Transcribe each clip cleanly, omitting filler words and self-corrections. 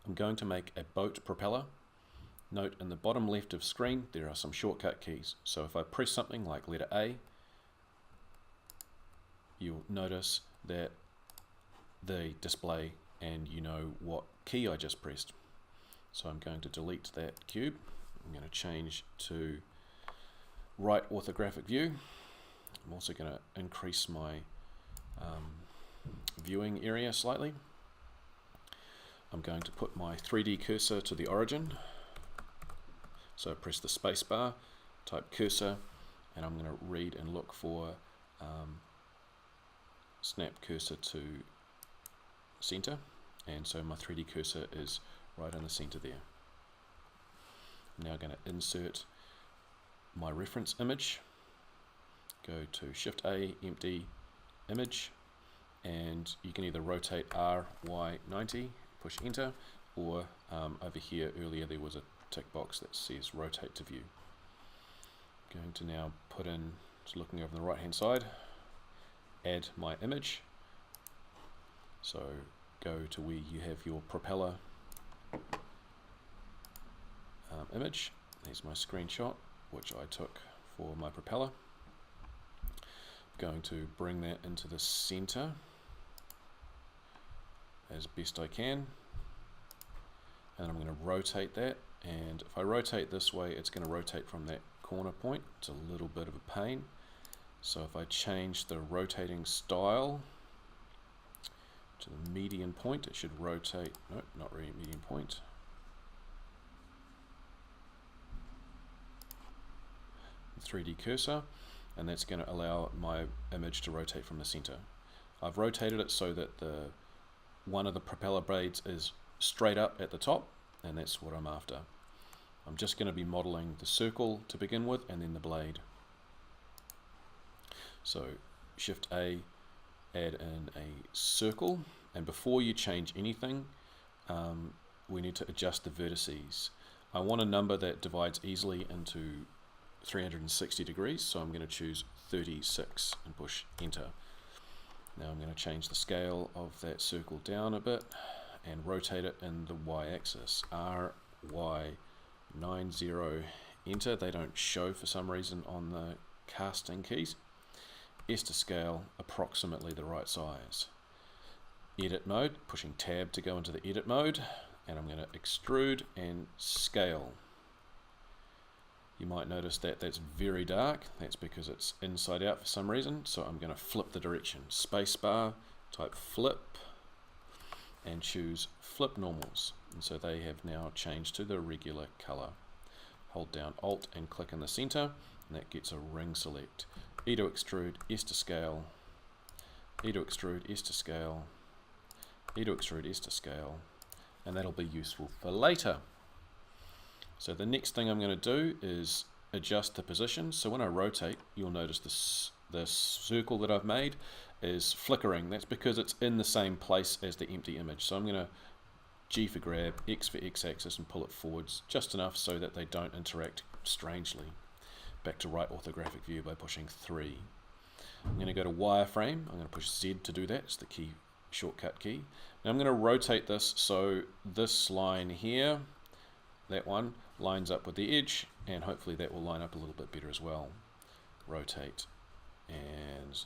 I'm going to make a boat propeller. Note in the bottom left of screen there are some shortcut keys. So if I press something like letter A, you'll notice that they display and you know what key I just pressed. So I'm going to delete that cube. I'm going to change to right orthographic view. I'm also going to increase my viewing area slightly. I'm going to put my 3D cursor to the origin. So press the space bar, type cursor, and I'm going to read and look for snap cursor to center. And so my 3D cursor is right in the center there. I'm now going to insert my reference image. Go to Shift A, empty image, and you can either rotate R, Y 90, push enter, or over here earlier there was a tick box that says rotate to view. I'm going to now put in, just looking over the right hand side, add my image. So go to where you have your propeller image. There's my screenshot which I took for my propeller. I'm going to bring that into the center as best I can, and I'm going to rotate that, and if I rotate this way it's going to rotate from that corner point. It's a little bit of a pain, so if I change the rotating style to the median point, it should rotate, no, not really median point, the 3D cursor, and that's going to allow my image to rotate from the center. I've rotated it so that one of the propeller blades is straight up at the top, and that's what I'm after. I'm just going to be modeling the circle to begin with and then the blade. So Shift A, add in a circle, and before you change anything we need to adjust the vertices. I want a number that divides easily into 360 degrees, so I'm going to choose 36 and push enter. Now I'm going to change the scale of that circle down a bit and rotate it in the y-axis. R, Y, 90, enter. They don't show for some reason on the casting keys. S to scale, approximately the right size. Edit mode, pushing tab to go into the edit mode, and I'm going to extrude and scale. You might notice that that's very dark. That's because it's inside out for some reason, so I'm going to flip the direction. Spacebar, type flip, and choose flip normals, and so they have now changed to the regular color. Hold down Alt and click in the center, and that gets a ring select. E to extrude, S to scale, E to extrude, S to scale, E to extrude, S to scale, and that'll be useful for later. So the next thing I'm going to do is adjust the position. So when I rotate, you'll notice this circle that I've made is flickering. That's because it's in the same place as the empty image. So I'm going to G for grab, X for x-axis, and pull it forwards just enough so that they don't interact strangely. Back to right orthographic view by pushing 3. I'm going to go to wireframe. I'm going to push Z to do that. It's the key, shortcut key. Now I'm going to rotate this so this line here, that one, lines up with the edge, and hopefully that will line up a little bit better as well. Rotate, and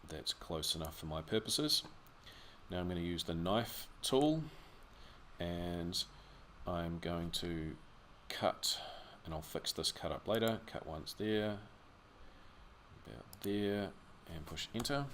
that's close enough for my purposes. Now I'm going to use the knife tool, and I'm going to cut, and I'll fix this cut up later. Cut once there, about there, and push enter.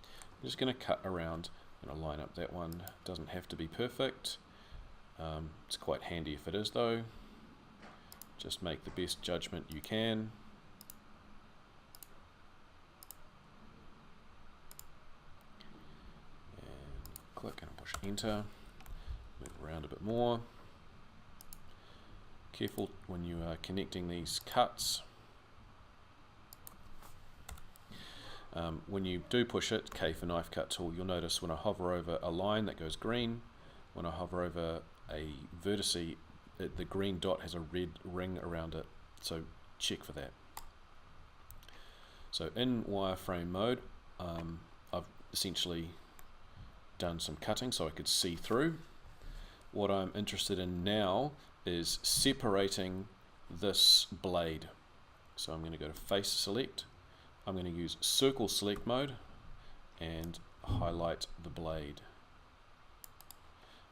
I'm just going to cut around and I'll line up that one. Doesn't have to be perfect. It's quite handy if it is though. Just make the best judgment you can. And click and push enter. Move around a bit more. Careful when you are connecting these cuts. When you do push it, K for knife cut tool, you'll notice when I hover over a line that goes green, when I hover over a vertice, the green dot has a red ring around it, so check for that. So in wireframe mode, I've essentially done some cutting so I could see through. What I'm interested in now is separating this blade. So I'm going to go to face select, I'm going to use circle select mode and highlight the blade.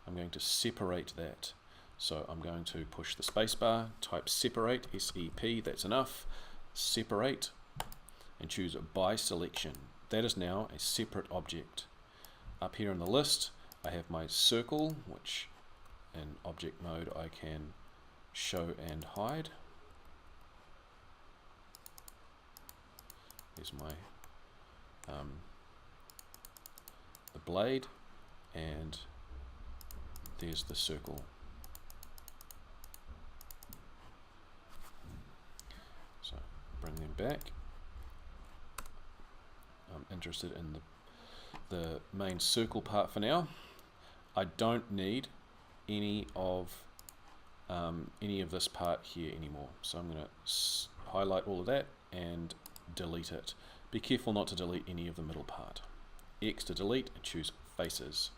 I'm going to separate that. So I'm going to push the spacebar, type separate, S-E-P, that's enough, separate, and choose by selection. That is now a separate object. Up here in the list, I have my circle, which in object mode I can show and hide. Here's my the blade, and there's the circle. So bring them back. I'm interested in the main circle part for now. I don't need any of this part here anymore, so I'm going to highlight all of that and delete it. Be careful not to delete any of the middle part. X to delete and choose faces.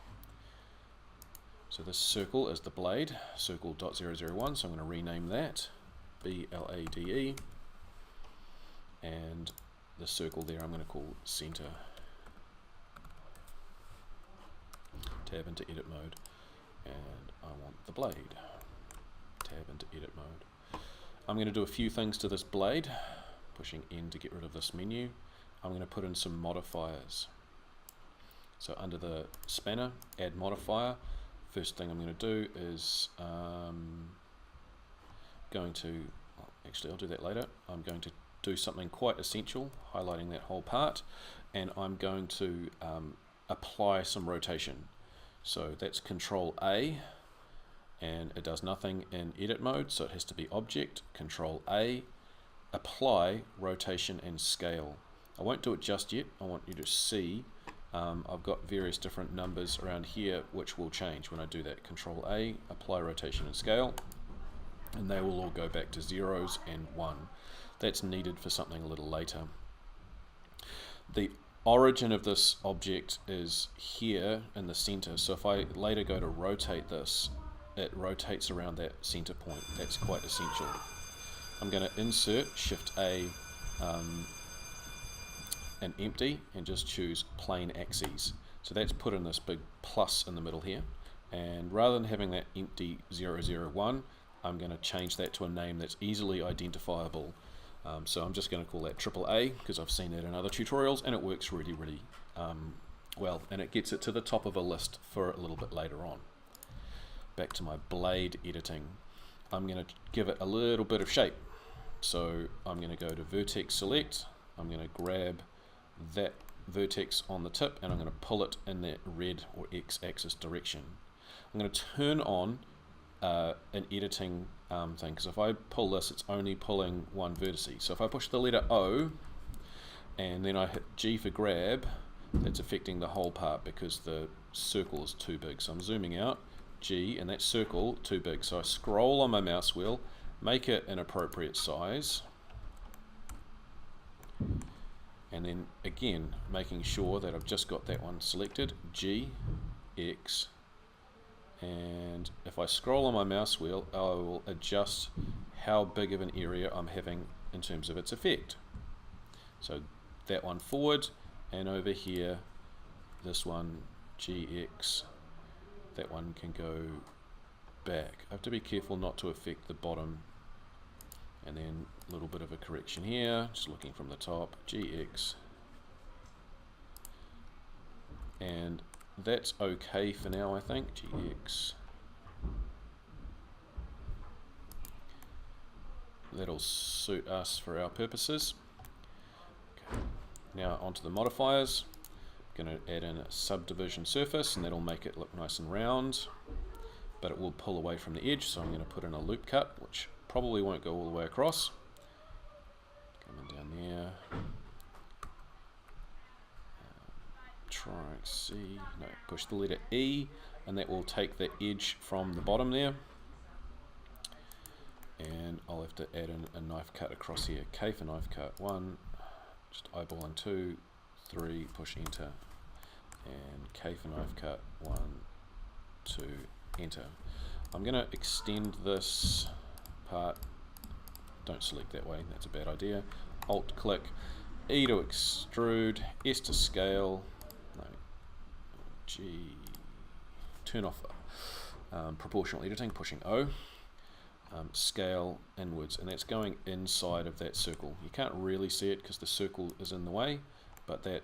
So this circle is the blade, circle.001, so I'm going to rename that BLADE, and the circle there I'm going to call center. Tab into edit mode, and I want the blade. Tab into edit mode. I'm going to do a few things to this blade, pushing N to get rid of this menu. I'm going to put in some modifiers. So under the spanner, add modifier. First thing I'm going to do is actually I'll do that later. I'm going to do something quite essential, highlighting that whole part, and I'm going to apply some rotation. So that's Control A, and it does nothing in edit mode, so it has to be object, Control A, apply rotation and scale. I won't do it just yet. I want you to see I've got various different numbers around here which will change when I do that. Control A, apply rotation and scale, and they will all go back to 0s and 1. That's needed for something a little later. The origin of this object is here in the center, so if I later go to rotate this, it rotates around that center point. That's quite essential. I'm going to insert Shift A and empty, and just choose plane axes. So that's put in this big plus in the middle here, and rather than having that empty 001, I'm going to change that to a name that's easily identifiable. So I'm just going to call that AAA, because I've seen that in other tutorials and it works really well, and it gets it to the top of a list for a little bit later on. Back to my blade editing. I'm going to give it a little bit of shape. So I'm going to go to Vertex select, I'm going to grab that vertex on the tip and I'm going to pull it in that red or x-axis direction. I'm going to turn on an editing thing, because if I pull this, it's only pulling one vertex. So if I push the letter O and then I hit G for grab, that's affecting the whole part because the circle is too big. So I'm zooming out, G, and that circle too big. So I scroll on my mouse wheel, make it an appropriate size, and then again making sure that I've just got that one selected, G, X, and if I scroll on my mouse wheel, I will adjust how big of an area I'm having in terms of its effect. So that one forward, and over here this one GX, that one can go back. I have to be careful not to affect the bottom. And then a little bit of a correction here, just looking from the top, GX. And that's okay for now, I think, GX. That'll suit us for our purposes. Okay. Now onto the modifiers. I'm going to add in a subdivision surface, and that'll make it look nice and round, but it will pull away from the edge, so I'm going to put in a loop cut, which probably won't go all the way across. Coming down there. Try C. No, push the letter E, and that will take the edge from the bottom there. And I'll have to add in a knife cut across here. K for knife cut 1, just eyeballing 2, 3, push enter, and K for knife cut 1, 2, enter. I'm going to extend this part. Don't select that way, that's a bad idea. Alt click, E to extrude, S to scale, no, G, turn off proportional editing, pushing O, scale inwards, and that's going inside of that circle. You can't really see it because the circle is in the way, but that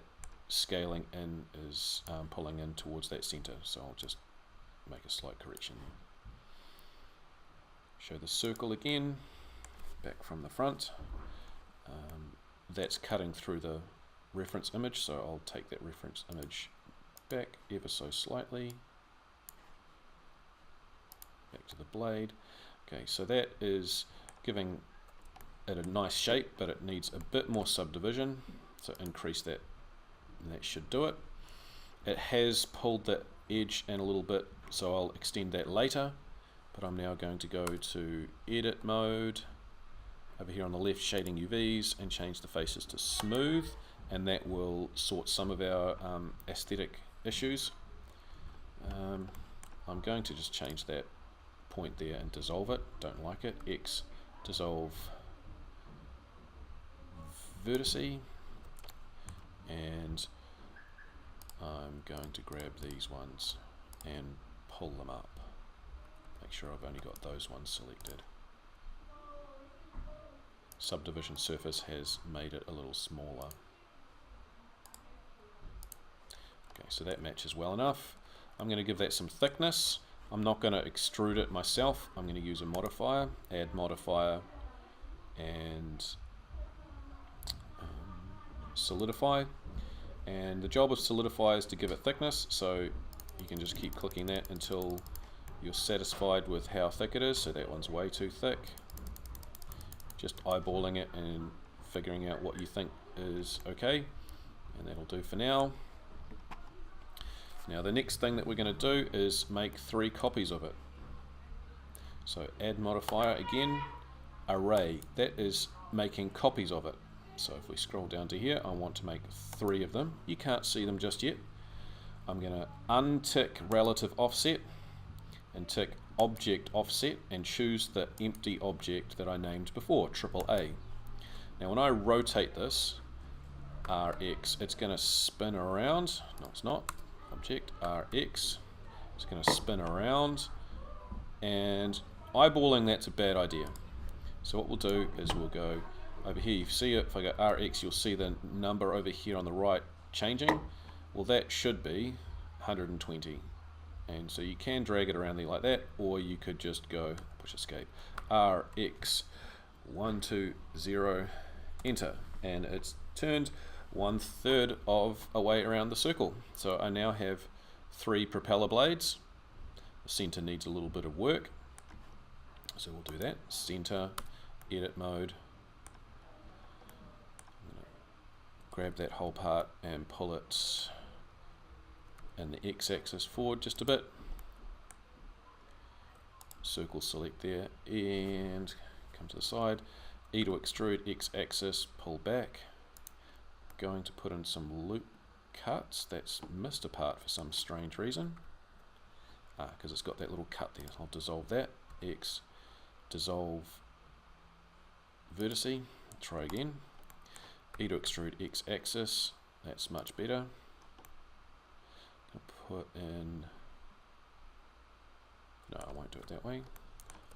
scaling in is pulling in towards that center, so I'll just make a slight correction. Show the circle again, back from the front. That's cutting through the reference image, so I'll take that reference image back ever so slightly. Back to the blade. Okay, so that is giving it a nice shape, but it needs a bit more subdivision, so increase that, and that should do it. It has pulled the edge in a little bit, so I'll extend that later, but I'm now going to go to edit mode, over here on the left, shading UVs, and change the faces to smooth, and that will sort some of our aesthetic issues. I'm going to just change that point there and dissolve it, don't like it. X, dissolve vertice, and I'm going to grab these ones and pull them up. Make sure I've only got those ones selected. Subdivision surface has made it a little smaller. Okay, so that matches well enough. I'm going to give that some thickness. I'm not going to extrude it myself. I'm going to use a modifier, add modifier, and solidify. And the job of solidify is to give it thickness, so you can just keep clicking that until you're satisfied with how thick it is. So that one's way too thick. Just eyeballing it and figuring out what you think is okay, and that'll do for now. Now the next thing that we're going to do is make 3 copies of it. So add modifier again, array, that is making copies of it. So if we scroll down to here, I want to make 3 of them. You can't see them just yet. I'm going to untick relative offset and tick object offset and choose the empty object that I named before, AAA. Now when I rotate this RX, it's going to spin around. No, it's not. Object RX, it's going to spin around, and eyeballing that's a bad idea. So what we'll do is we'll go over here. You see it, if I go RX, you'll see the number over here on the right changing. Well, that should be 120. And so you can drag it around there like that, or you could just go push escape, RX 120, enter, and it's turned 1/3 of a way around the circle. So I now have 3 propeller blades. The center needs a little bit of work, so we'll do that. Center, edit mode. I'm gonna grab that whole part and pull it in the x-axis forward just a bit. Circle select there and come to the side. E to extrude, x-axis, pull back. Going to put in some loop cuts. That's missed a part for some strange reason. Because it's got that little cut there. I'll dissolve that. X, dissolve vertice. Try again. E to extrude, x-axis. That's much better. Put in, no, I won't do it that way.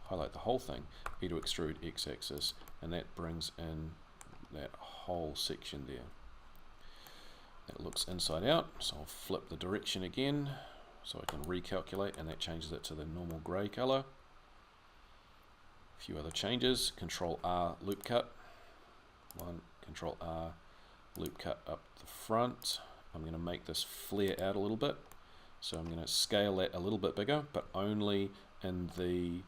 Highlight the whole thing, E to extrude x-axis, and that brings in that whole section there. That looks inside out, so I'll flip the direction again so I can recalculate, and that changes it to the normal grey color. A few other changes, Control R loop cut, Control R loop cut up the front. I'm going to make this flare out a little bit. So I'm going to scale that a little bit bigger, but only in the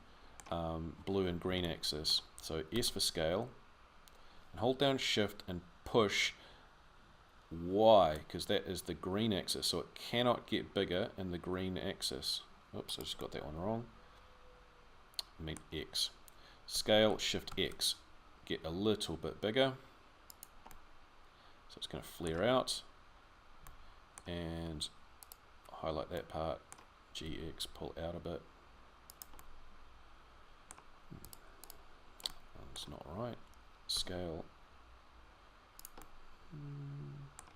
blue and green axis. So S for scale, and hold down Shift and push Y, because that is the green axis, so it cannot get bigger in the green axis. Oops, I just got that one wrong. I mean X. Scale, Shift X, get a little bit bigger. So it's going to flare out. And highlight that part, GX, pull out a bit, That's not right. Scale.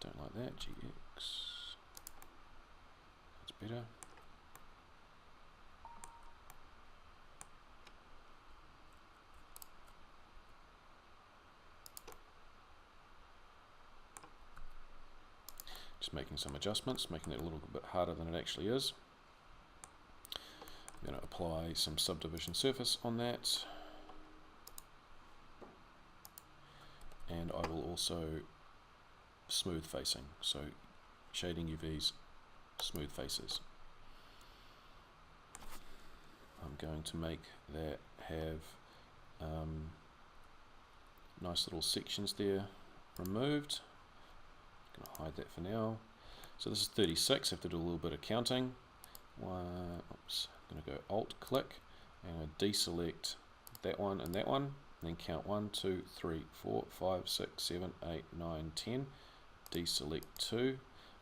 Don't like that. GX. That's better. Just making some adjustments, making it a little bit harder than it actually is. I'm going to apply some subdivision surface on that. And I will also smooth facing, so shading UVs, smooth faces. I'm going to make that have nice little sections there removed. I'm going to hide that for now. So this is 36, I have to do a little bit of counting. Oops, I'm going to go Alt click and deselect that one and that one, and then count 1, 2, 3, 4, 5, 6, 7, 8, 9, 10. Deselect 2,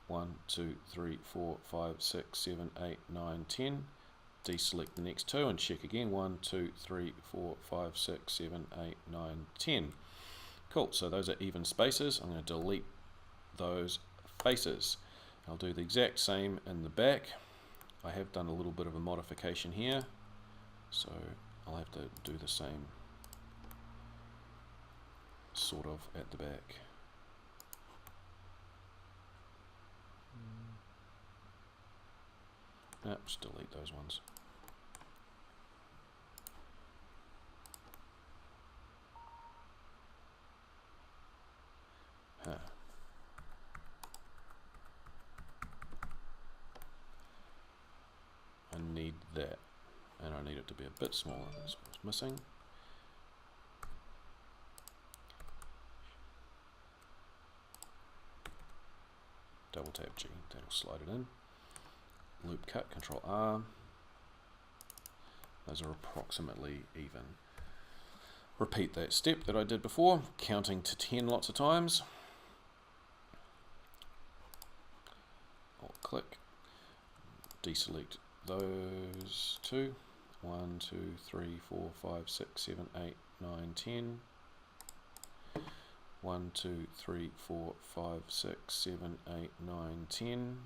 1, 2, 3, 4, 5, 6, 7, 8, 9, 10. Deselect the next two and check again. 1, 2, 3, 4, 5, 6, 7, 8, 9, 10. Cool, so those are even spaces. I'm going to delete those faces. I'll do the exact same in the back. I have done a little bit of a modification here, so I'll have to do the same sort of at the back. No, just delete those ones. Huh. I need that, and I need it to be a bit smaller. That's what's missing. Double tap G, that'll slide it in. Loop cut, Control R. Those are approximately even. Repeat that step that I did before, counting to 10 lots of times. Alt click, deselect those two. 1, 2, 3, 4, 5, 6, 7, 8, 9, 10. 1, 2, 3, 4, 5, 6, 7, 8, 9, 10.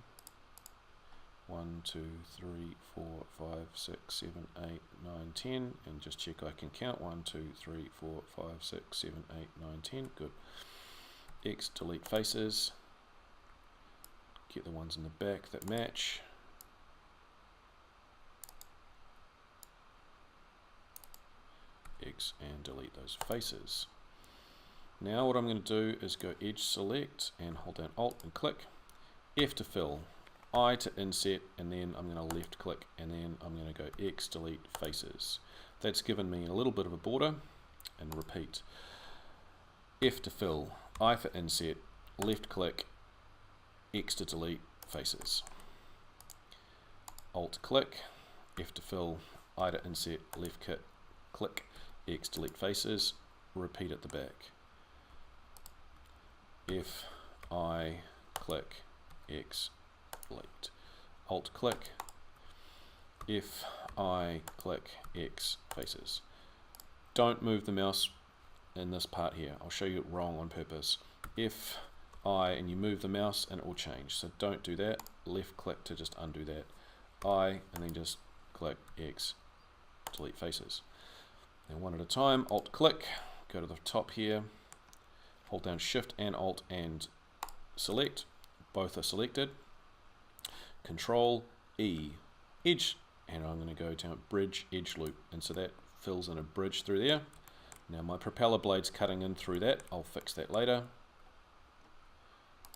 1, 2, 3, 4, 5, 6, 7, 8, 9, 10. And just check I can count. 1, 2, 3, 4, 5, 6, 7, 8, 9, 10. Good. X, delete faces. Get the ones in the back that match. X and delete those faces. Now what I'm going to do is go edge select and hold down Alt and click. F to fill, I to inset, and then I'm going to left click, and then I'm going to go X delete faces. That's given me a little bit of a border, and repeat. F to fill, I for inset, left click, X to delete faces. Alt click, F to fill, I to inset, left click, X delete faces, repeat at the back. F, I, click, X, delete. Alt click, F, I, click, X, faces. Don't move the mouse in this part here. I'll show you it wrong on purpose. F, I, and you move the mouse and it will change. So don't do that. Left click to just undo that. I, and then just click X, delete faces. And one at a time, Alt click, go to the top here, hold down Shift and Alt and select. Both are selected. Control E, edge, and I'm going to go down bridge edge loop, and so that fills in a bridge through there. Now my propeller blade's cutting in through that. I'll fix that later.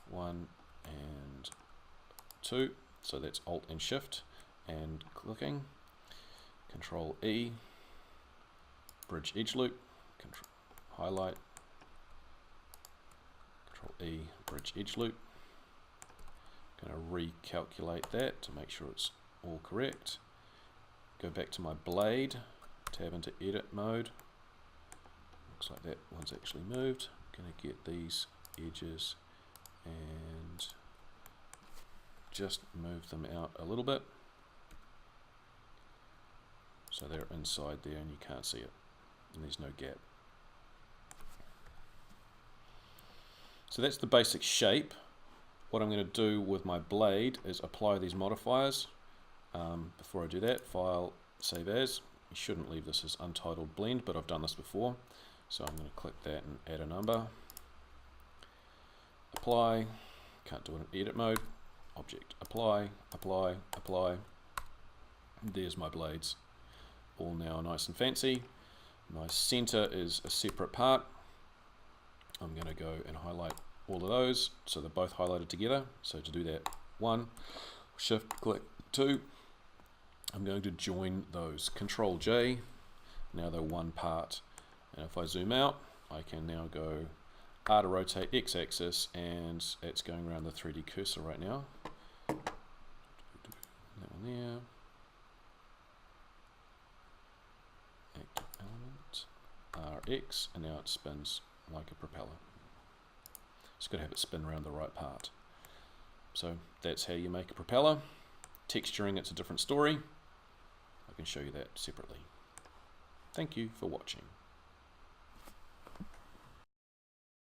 1 and 2, so that's Alt and Shift and clicking. Control E, bridge edge loop, control, highlight, Control E, bridge edge loop. Going to recalculate that to make sure it's all correct. Go back to my blade, tab into edit mode. Looks like that one's actually moved. Going to get these edges and just move them out a little bit so they're inside there and you can't see it, and there's no gap. So that's the basic shape. What I'm going to do with my blade is apply these modifiers. Before I do that, File, Save As. You shouldn't leave this as Untitled Blend, but I've done this before. So I'm going to click that and add a number. Apply. Can't do it in edit mode. Object. Apply, apply, apply. There's my blades. All now nice and fancy. My center is a separate part. I'm going to go and highlight all of those so they're both highlighted together. So to do that, 1, Shift click 2, I'm going to join those. Control J, now they're one part. And if I zoom out, I can now go R to rotate X axis, and it's going around the 3D cursor right now. That one there. Active element, RX, and now it spins like a propeller. It's got to have it spin around the right part. So that's how you make a propeller. Texturing, it's a different story. I can show you that separately. Thank you for watching.